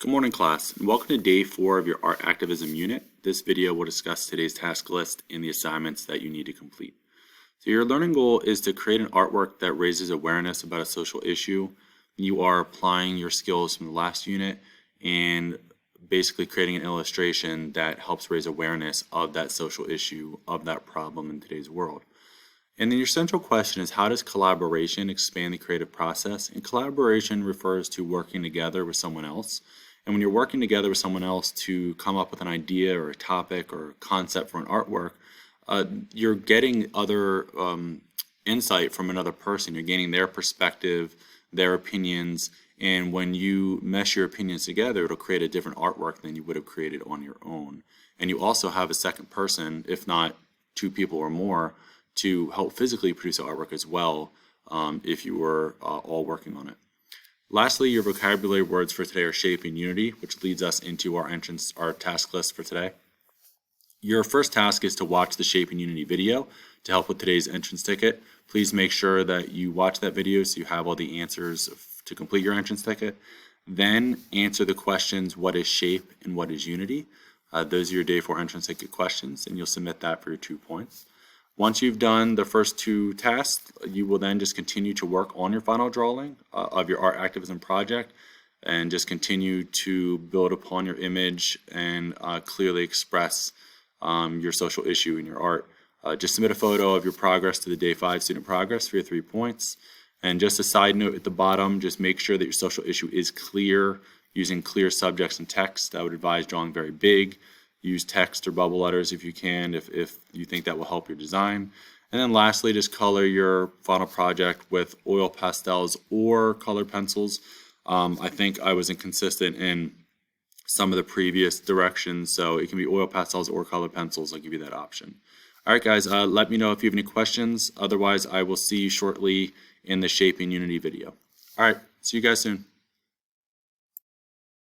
Good morning, class, and welcome to day 4 of your art activism unit. This video will discuss today's task list and the assignments that you need to complete. So your learning goal is to create an artwork that raises awareness about a social issue. You are applying your skills from the last unit and basically creating an illustration that helps raise awareness of that social issue, of that problem in today's world. And then your central question is, how does collaboration expand the creative process? And collaboration refers to working together with someone else. And when you're working together with someone else to come up with an idea or a topic or a concept for an artwork, you're getting other insight from another person. You're gaining their perspective, their opinions, and when you mesh your opinions together, it'll create a different artwork than you would have created on your own. And you also have a second person, if not two people or more, to help physically produce the artwork as well if you were all working on it. Lastly, your vocabulary words for today are shape and unity, which leads us into our task list for today. Your first task is to watch the shape and unity video to help with today's entrance ticket. Please make sure that you watch that video so you have all the answers to complete your entrance ticket. Then answer the questions, what is shape and what is unity? Those are your day 4 entrance ticket questions, and you'll submit that for your 2 points. Once you've done the first 2 tasks, you will then just continue to work on your final drawing of your art activism project and just continue to build upon your image and clearly express your social issue in your art. Just submit a photo of your progress to the day 5 student progress for your 3 points. And just a side note at the bottom, just make sure that your social issue is clear, using clear subjects and text. I would advise drawing very big. Use text or bubble letters if you can, if you think that will help your design. And then lastly, just color your final project with oil pastels or colored pencils. I think I was inconsistent in some of the previous directions, so it can be oil pastels or colored pencils. I'll give you that option. All right, guys, let me know if you have any questions. Otherwise, I will see you shortly in the Shape and Unity video. All right, see you guys soon.